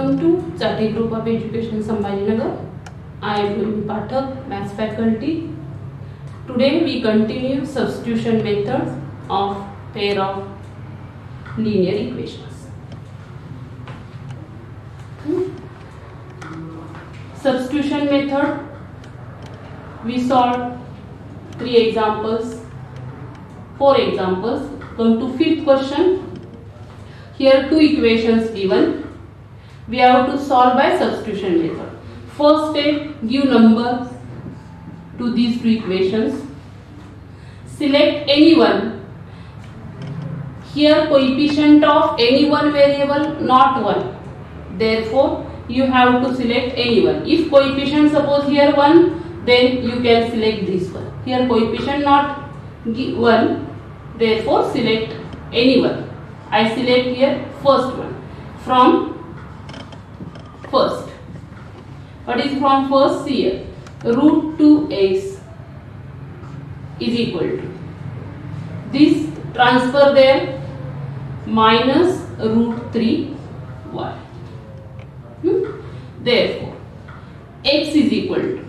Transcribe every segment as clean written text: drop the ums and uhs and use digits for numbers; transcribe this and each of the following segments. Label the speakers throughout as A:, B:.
A: Welcome to Jati Group of Education Sambhajinagar. I am Bhumi Pathak, Maths faculty. Today we continue substitution method of pair of linear equations. Substitution method, we solved 4 examples. Come to fifth question. Here 2 equations given. We have to solve by substitution method. First step, give numbers to these 2 equations. Select any one. Here coefficient of any one variable, not 1. Therefore, you have to select any one. If coefficient suppose here 1, then you can select this one. Here coefficient not 1, therefore select any one. I select here first one. From first. What is from first? See here. Root 2x is equal to this, transfer there, minus root 3y. Therefore, x is equal to,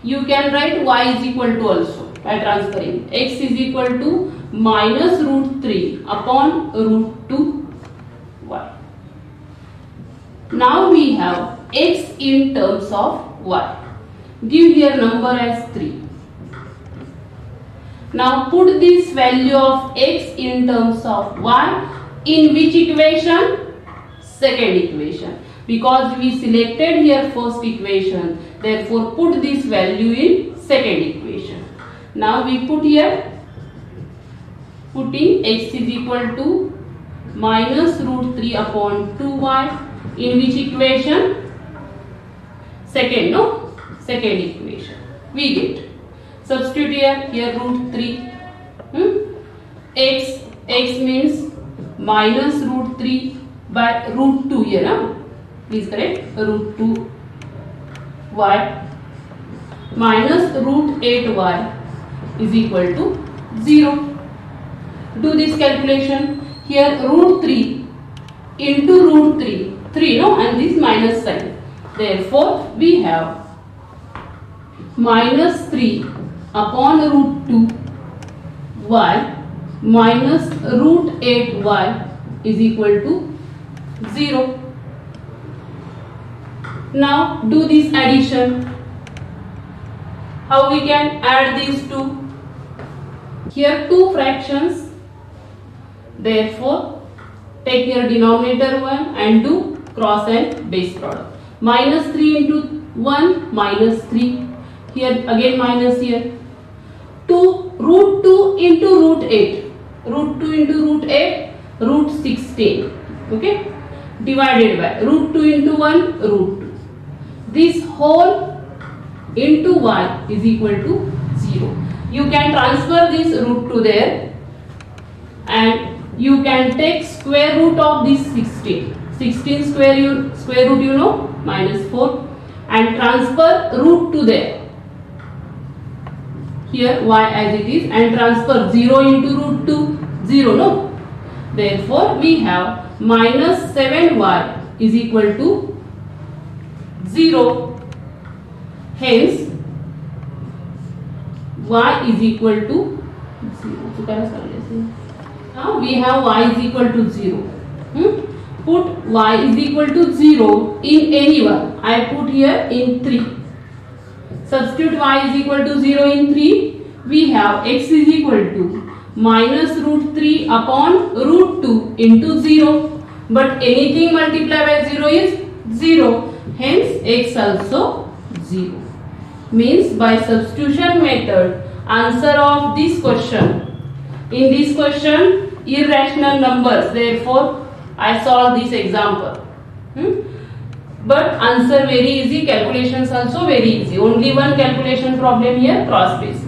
A: you can write y is equal to also by transferring. X is equal to minus root 3 upon root 2y. Now we have x in terms of y. Give here number as 3. Now put this value of x in terms of y in which equation? Second equation. Because we selected here first equation, therefore put this value in second equation. Now we put here, putting x is equal to minus root 3 upon 2y in which equation? Second, no? Second equation. We get. Substitute here root 3. X means minus root 3 by root 2 here. No? Please correct. Root 2 y minus root 8y is equal to 0. Do this calculation. Here root 3 into root 3 no, and this minus sign. Therefore we have minus 3 upon root 2 y minus root 8y is equal to 0. Now do this addition. How we can add these two? Here 2 fractions. Therefore, take your denominator 1 and do cross and base product. Minus 3 into 1 minus 3. Here again minus here. 2 root 2 into root 8. Root 2 into root 8, root 16. Okay. Divided by root 2 into 1, root 2. This whole into y is equal to 0. You can transfer this root 2 there and you can take square root of this 16. 16 square root you know, minus 4, and transfer root 2 there. Here y as it is, and transfer 0 into root 2, 0 no. Therefore we have minus 7y is equal to 0. Hence y is equal to 0. Now we have y is equal to 0. Put y is equal to 0 in any one. I put here in 3. Substitute y is equal to 0 in 3. We have x is equal to minus root 3 upon root 2 into 0. But anything multiplied by 0 is 0. Hence x also 0. Means by substitution method, answer of this question. In this question, irrational numbers. Therefore, I solve this example. But answer very easy, calculations also very easy. Only one calculation problem here, cross base.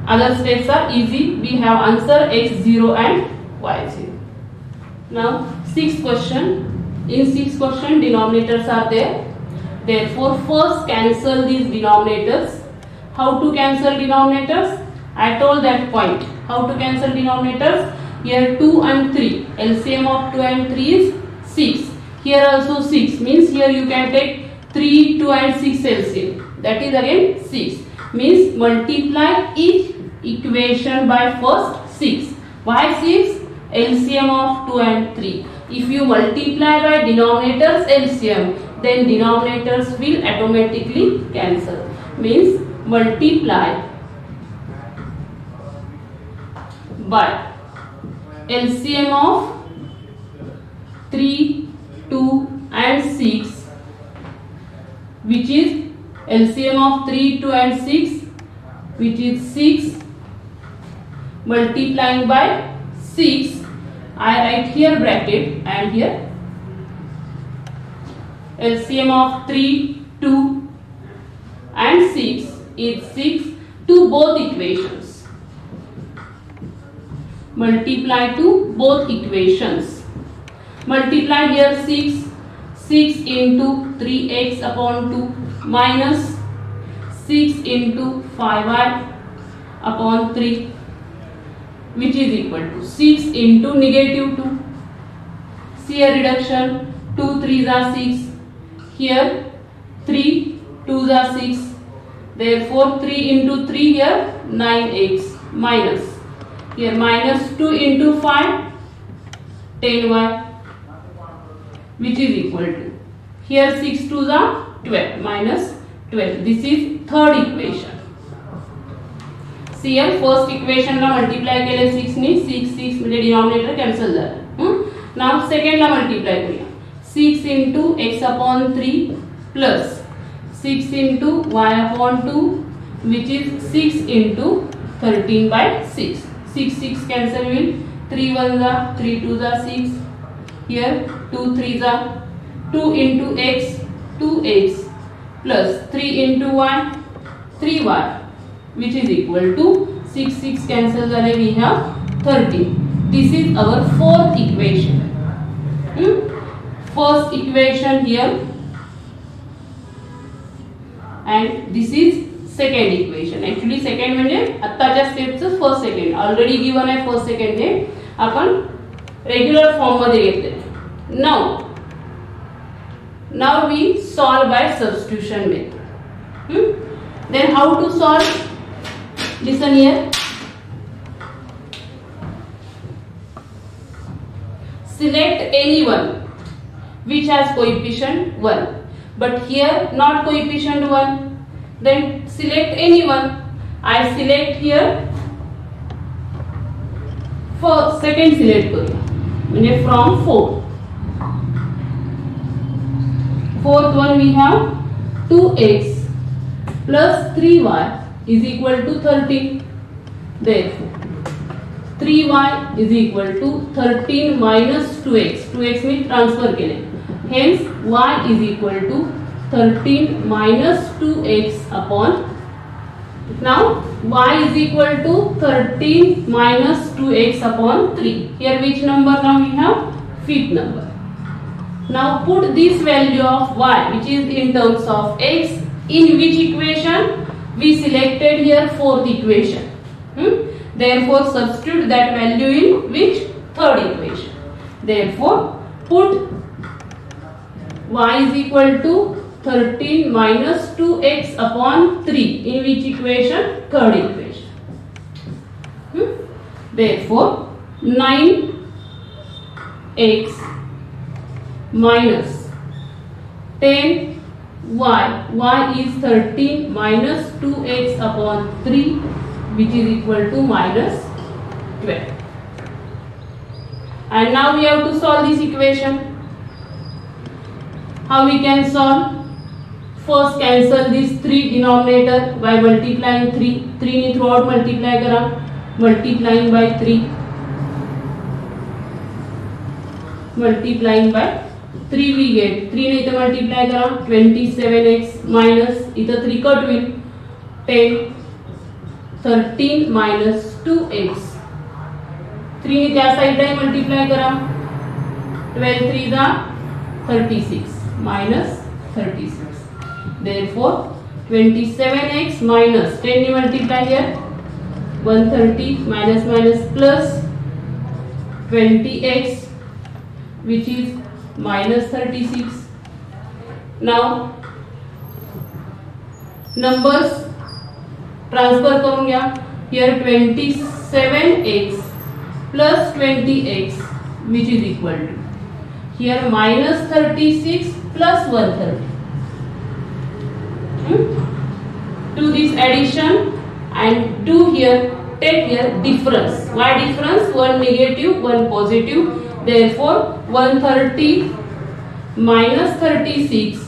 A: Other steps are easy. We have answer x0 and y0. Now, sixth question. In sixth question, denominators are there. Therefore, first cancel these denominators. How to cancel denominators? I told that point. How to cancel denominators? Here 2 and 3. LCM of 2 and 3 is 6. Here also 6 means here you can take 3, 2 and 6 LCM. That is again 6. Means multiply each equation by first 6. Why 6? LCM of 2 and 3. If you multiply by denominators LCM, then denominators will automatically cancel. Means multiply by LCM of 3, 2 and 6, which is LCM of 3, 2 and 6, which is 6, multiplying by 6. I write here bracket and here LCM of 3, 2 and 6 is 6 to both equations. Multiply to both equations. Multiply here 6 into 3x upon 2 minus 6 into 5y upon 3, which is equal to 6 into negative 2. See here reduction, 2 3s are 6. Here 3 2s are 6. Therefore 3 into 3 here 9x minus. Here minus 2 into 5 10y, which is equal to, here 6 2s are 12 minus 12. This is third equation. See here first equation La multiply केले 6 ने 6 6 म्हणजे denominator cancel झालं. Now second ला multiply करूया 6 into x upon 3 plus 6 into y upon 2, which is 6 into 13 by 6. 6 6 cancel will, 3 1s are 3 2s are 6. Here 2 3s are 2 into x 2x plus 3 into y 3y, which is equal to 6 6 cancel झाले, we have 13. This is our fourth equation. First equation here and this is second equation. Actually second म्हणजे आत्ताच्या स्टेपचं first second already given आहे. First second हे आपण regular form मध्ये घेतले. Now we solve by substitution method. Then how to solve? Listen here. Select any one which has coefficient 1, but here not coefficient 1. Then select any one. I select here first, second select करूया म्हणजे from 4. Fourth one we have 2x plus 3y is equal to 13. Therefore 3y is equal to 13 minus 2x. 2x में transfer केले. Hence y is equal to 13 minus 2x upon. Now y is equal to 13 minus 2x upon 3. Here which number now we have? Fifth number. Now put this value of y, which is in terms of x, in which equation? We selected here fourth equation. Therefore substitute that value in which? Third equation. Therefore put y is equal to 13 minus 2x upon 3 in which equation? Third equation. Therefore 9x minus 10y, y is 13 minus 2x upon 3, which is equal to minus 12. And now we have to solve this equation. How we can solve? First cancel this 3 denominator by multiplying 3. 3 ने throughout multiply करा, multiplying by 3. Multiplying by 3 we get 3 ने इथं multiply करा 27x minus इथं 3 cut will 10 13 minus 2x. 3 ने त्या साइडला multiply करा 12 3s are 36 minus 36. Therefore 27x minus 10 ने multiply here 130 minus minus plus 20x, which is minus 36. Now numbers transfer करून घ्या. Here 27x plus 20x which is equal to here minus 36 plus 130. Do this addition and do here, take here difference. Why difference? One negative, one positive. Therefore 130 minus 36.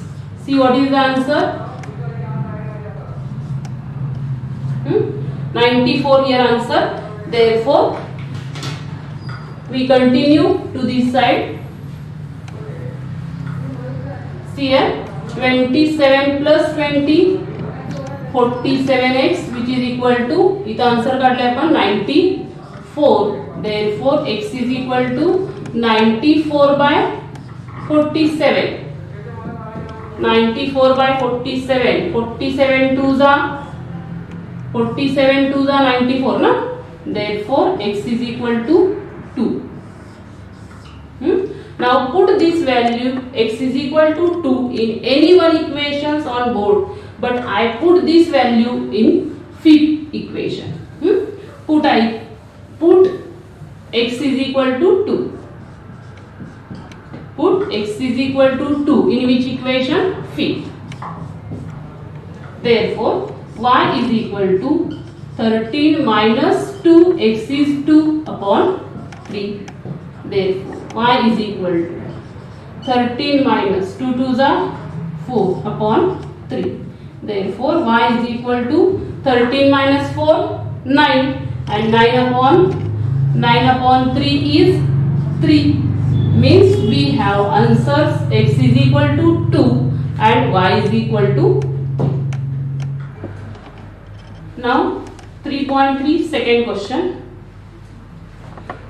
A: See what is the answer? 94 here answer. Therefore we continue to this side. See here 27 plus 20 47x which is equal to इथं answer काढले आपण 94. Therefore x is equal to 94 by 47. 94 by 47. 47 2s are 94 ना. Therefore x is equal to 2. Now put this value x is equal to 2 in any one equations on board, but I put this value in fifth equation. Put x is equal to 2. Put x is equal to 2 in which equation? Fifth. Therefore y is equal to 13 minus 2 x is 2 upon 3. Therefore y is equal to 13 minus 2 2s are 4 upon 3. Therefore y is equal to 13 minus 4 9 and 9 upon 3 is 3. Means we have answers x is equal to 2 and y is equal to 3. Now 3.3 second question.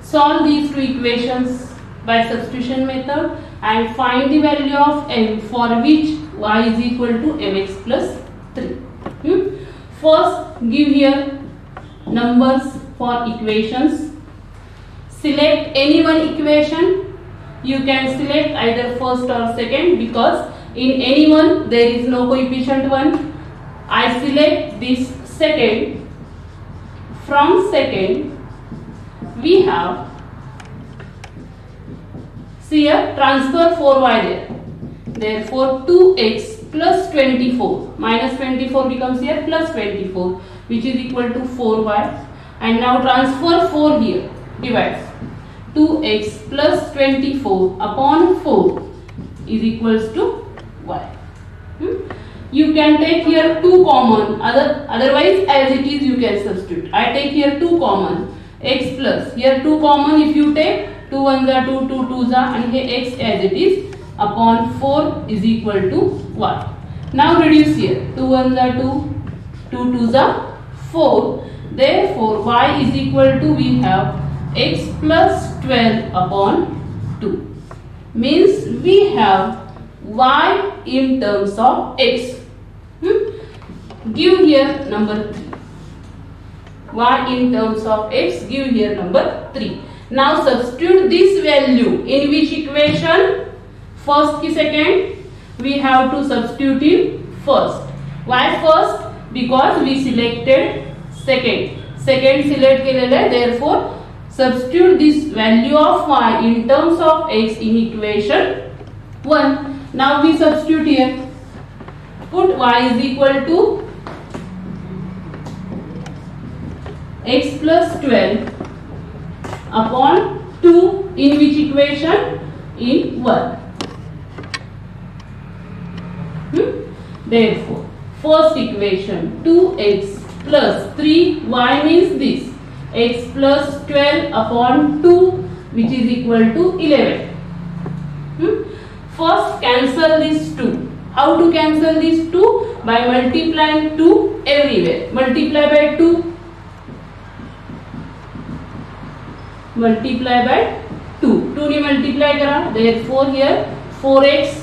A: Solve these two equations by substitution method and find the value of m for which y is equal to mx plus 3. First give here numbers for equations. Select any one equation. You can select either first or second because in any one there is no coefficient 1. I select this second. From second we have, see here transfer 4y there. Therefore 2x plus 24 minus 24 becomes here plus 24 which is equal to 4y. And now transfer 4 here, divides 2x plus 24 upon 4 is equals to y. You can take here 2 common, otherwise as it is you can substitute. I take here 2 common, x plus, here 2 common, if you take 2 1s are 2, 2 2s are, and here x as it is upon 4 is equal to y. Now reduce here, 2 1s are 2, 2 2s are 4. Therefore y is equal to, we have x plus 12 upon 2. Means we have y in terms of x. Give here number 3. Y in terms of x, give here number 3. Now substitute this value in which equation? First ki second? We have to substitute in first. Why first? Because we selected second. Second select केलेले, therefore substitute this value of y in terms of x in equation 1. Now we substitute here. Put y is equal to x plus 12 upon 2 in which equation? In 1. Therefore first equation 2x plus 3y means this, x plus 12 upon 2 which is equal to 11. First cancel these 2. How to cancel these 2? By multiplying 2 everywhere. Multiply by 2. Multiply by 2. 2 ने multiply करा. Therefore here 4x.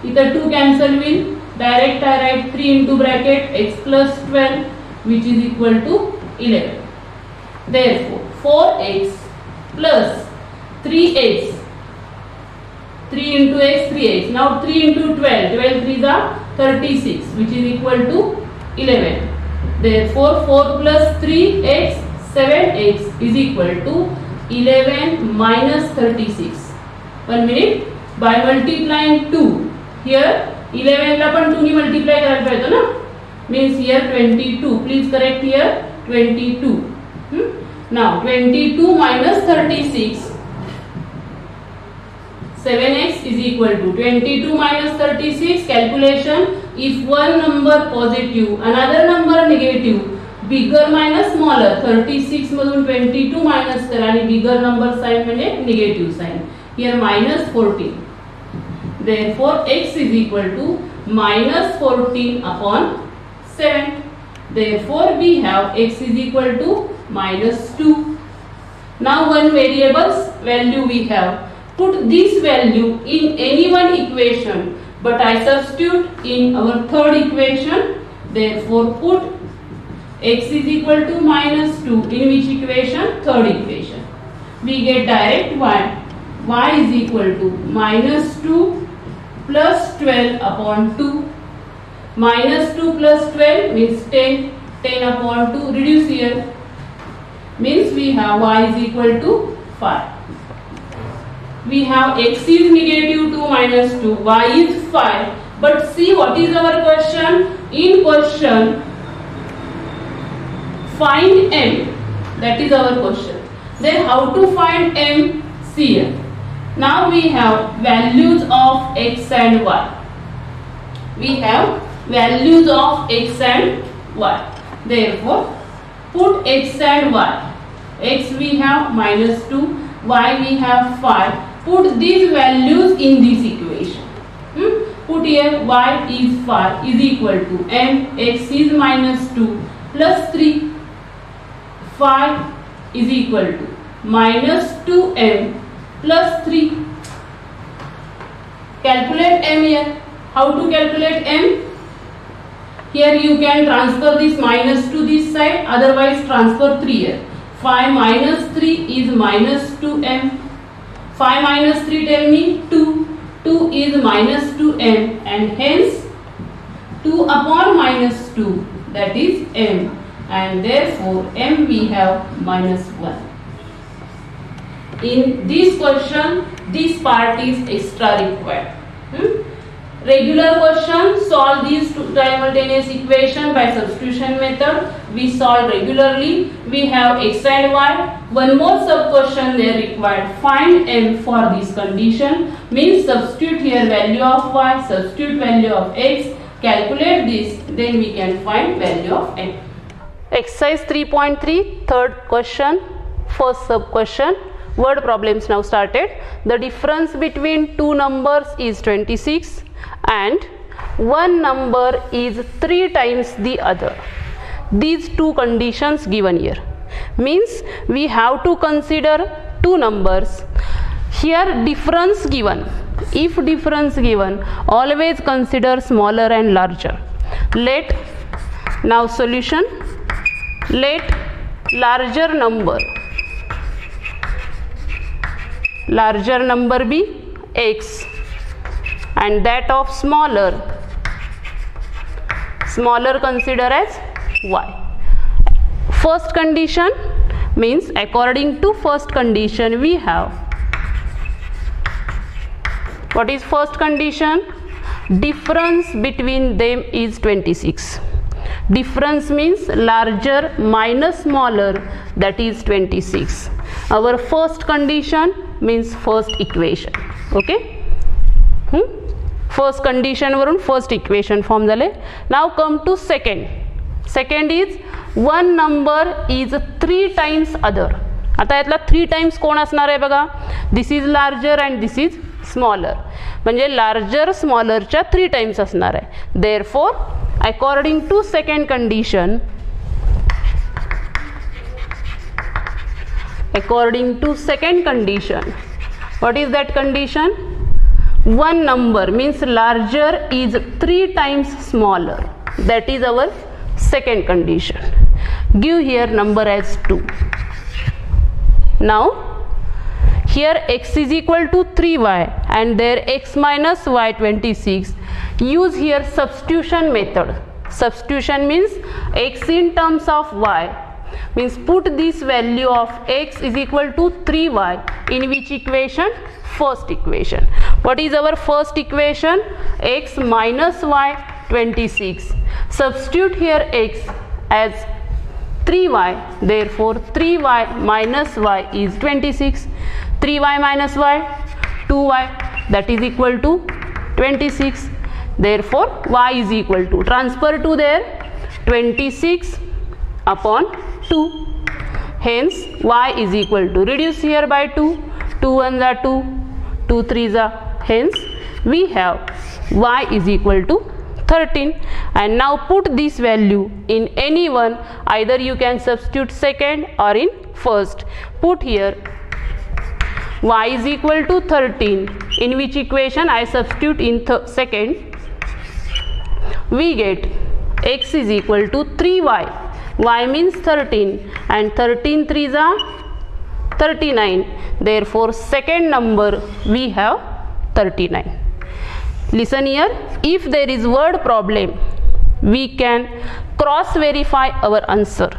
A: इधर 2 cancel will. Direct I write 3 into bracket x plus 12 which is equal to 11. Therefore 4x plus 3x 3 into x, 3x. Now 3 into 12, 12 3s are 36, which is equal to 11. Therefore 4 plus 3x, 7x is equal to 11 minus 36. 1 minute. By multiplying 2, here 11 ला पण 2 ने multiply करायला पाहिजे ना, means here 22. Please correct here 22. Now 22 minus 36, 7x is equal to 22 minus 36. Calculation, if one number positive, another number negative, bigger minus smaller, 36 मधून 22 minus करा आणि bigger number sign म्हणजे negative sign. Here minus 14. Therefore x is equal to minus 14 upon 7. Therefore we have x is equal to minus 2. Now one variable's value we have. Put this value in any one equation, but I substitute in our third equation. Therefore put x is equal to minus 2 in which equation? Third equation. We get direct y is equal to minus 2 plus 12 upon 2. Minus 2 plus 12 means 10. 10 upon 2, reduce here, means we have y is equal to 5. We have x is negative 2 minus 2, y is 5. But see what is our question? In question, find m. That is our question. Then how to find m? See here. Now we have values of x and y. We have values of x and y. Therefore, put x and y. X we have minus 2, y we have 5. Put these values in this equation. Put here y is 5 is equal to m, x is minus 2 plus 3. 5 is equal to minus 2m plus 3. Calculate m here. How to calculate m? Here you can transfer this minus to this side, otherwise transfer 3 here. 5 minus 3 is minus 2m. 5 minus 3 tell me 2. 2 is minus 2m and hence 2 upon minus 2, that is m, and therefore m we have minus 1. In this question, this part is extra required. Regular question, solve these two simultaneous equation by substitution method. We solve regularly. We have x and y. One more sub question they required. Find m for this condition. Means substitute here value of y, substitute value of x, calculate this, then we can find value of m. Exercise 3.3, third question, first sub question. Word problems now started. The difference between two numbers is 26 and one number is 3 times the other. These two conditions given here. Means we have to consider two numbers. Here difference given. If difference given, always consider smaller and larger. Let now solution. Let larger number be x and that of smaller consider as y. First condition means according to first condition we have, what is first condition? Difference between them is 26. Difference means larger minus smaller, that is 26. Our first condition means first equation. Okay. First condition वरून first equation form झाले. Now come to second. Second is one number is 3 times other. आता यातला 3 times कोण असणार आहे बघा. This is larger and this is smaller. म्हणजे larger smaller च्या 3 times असणार आहे. Therefore, according to second condition, what is that condition? One number means larger is 3 times smaller. That is our second condition. Give here number as 2. Now here x is equal to 3y and there x minus y 26. Use here substitution method. Substitution means x in terms of y, means put this value of x is equal to 3y in which equation? First equation. What is our first equation? X minus y 26. Substitute here x as 3y, therefore 3y minus y is 26. 3y minus y, 2y, that is equal to 26. Therefore y is equal to, transfer to there, 26 upon 2. Hence y is equal to, reduce here by 2, 2 1s are 2, 2 3s are, hence we have y is equal to 13. And now put this value in any one, either you can substitute second or in first. Put here y is equal to 13, in which equation I substitute in second. We get x is equal to 3y, y means 13 and 13 3s are 39, therefore second number we have 39. Listen here, if there is word problem, we can cross verify our answer.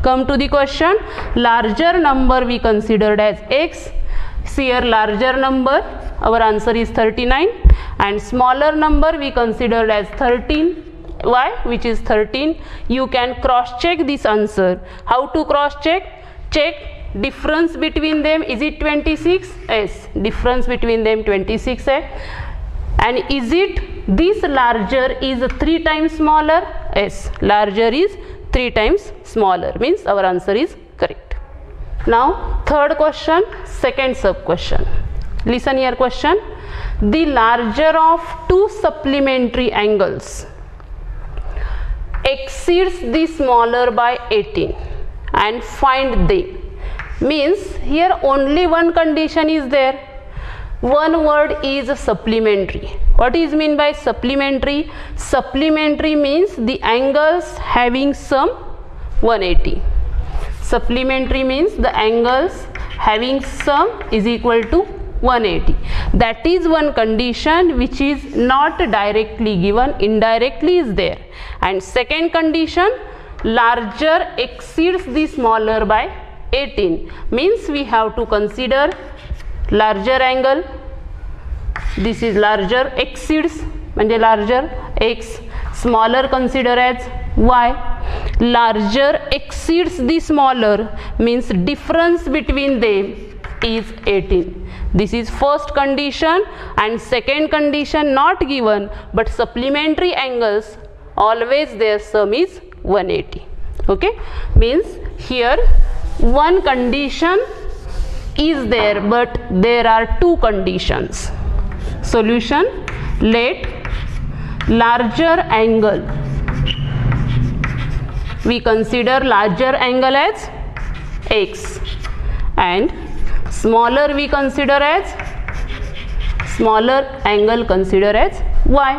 A: Come to the question, larger number we considered as x. See here, larger number, our answer is 39, and smaller number we considered as 13. Y, which is 13. You can cross check this answer. How to cross check? Check difference between them. Is it 26? Yes, difference between them 26 hai. And is it this larger is 3 times smaller? Yes, larger is 3 times smaller, means our answer is correct. Now third question, second sub question. Listen here question. The larger of two supplementary angles exceeds the smaller by 18 and find them. Means here only one condition is there. One word is supplementary. What is mean by supplementary? Supplementary means the angles having sum 180. Supplementary means the angles having sum is equal to 180. That is one condition which is not directly given, indirectly is there. And second condition, larger exceeds the smaller by 18, means we have to consider larger angle. This is larger, exceeds म्हणजे larger x, smaller consider as y. Larger exceeds the smaller means difference between them is 18. This is first condition, and second condition not given, but supplementary angles always their sum is 180. Okay, means here one condition is there, but there are two conditions. Solution, let larger angle, we consider larger angle as x and smaller we consider as smaller angle consider as y.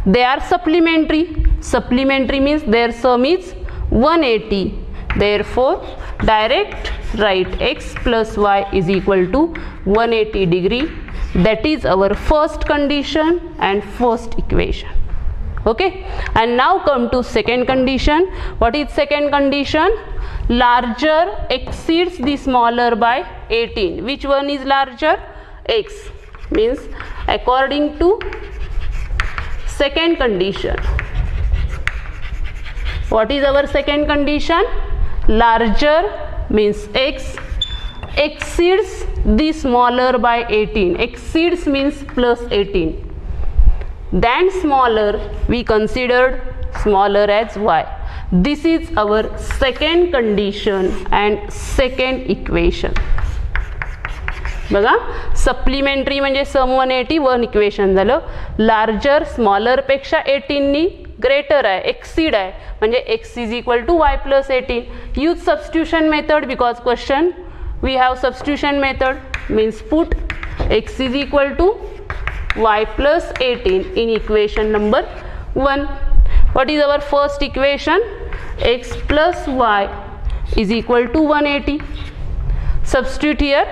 A: They are supplementary. Supplementary means their sum is 180. Therefore direct write x plus y is equal to 180 degree. That is our first condition and first equation. Okay, and now come to second condition. What is second condition? Larger exceeds the smaller by 18. Which one is larger? X. Means according to second condition. What is our second condition? Larger means x exceeds the smaller by 18. Exceeds means plus 18. Then smaller we considered smaller as y. This is our second condition and second equation. बघा, supplementary म्हणजे sum 180 one equation झालं. Larger smaller पेक्षा 18 नी greater आहे, exceed आहे, म्हणजे x is equal to y plus 18. Use substitution method because question we have substitution method. Means put x is equal to y plus 18 in equation number 1. What is our first equation? X plus y is equal to 180. Substitute here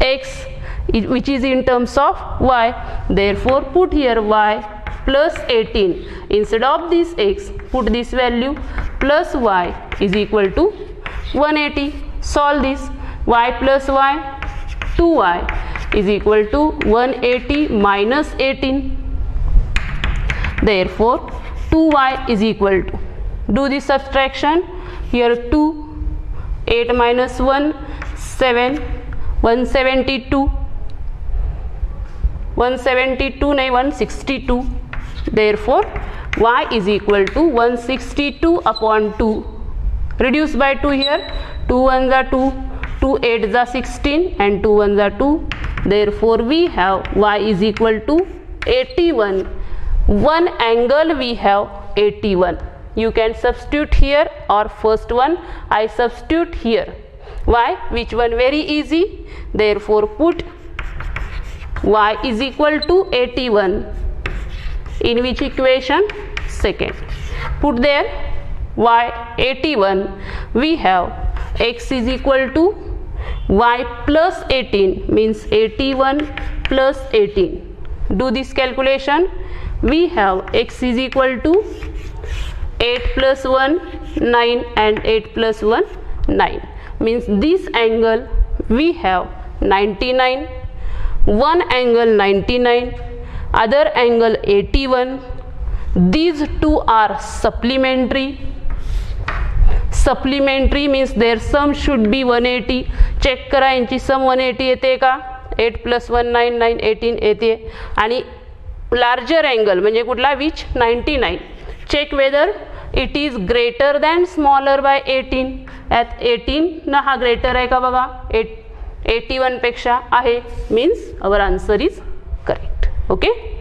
A: x which is in terms of y. Therefore put here y plus 18. Instead of this x, put this value plus y is equal to 180. Solve this. Y plus y, 2y is equal to 180 minus 18. Therefore 2y is equal to, do the subtraction. Here 2, 8 minus 1, 7, 172, 172 नहीं 162. Therefore y is equal to 162 upon 2. Reduce by 2 here. 2 1s are 2, 2 8s are 16, and 2 1s are 2. Therefore we have y is equal to 81. One angle we have 81. You can substitute here, or first one I substitute here. Why? Which one? Very easy. Therefore put y is equal to 81 in which equation? Second. Put there y 81. We have x is equal to y plus 18, means 81 plus 18. Do this calculation. We have x is equal to 8 plus 1, 9, and 8 plus 1, 9. Means this angle we have 99. One angle 99, other angle 81. These two are supplementary. Supplementary means their sum should be 180. Check करा यांची sum 180 येते का? 8 plus 1, 9, 9, 18 येते. आणि larger angle म्हणजे कुठला? which 99. Check whether it is greater than smaller by 18. at 18 ना हा greater आहे का बघा? 81 पेक्षा आहे. means our answer is correct. Okay.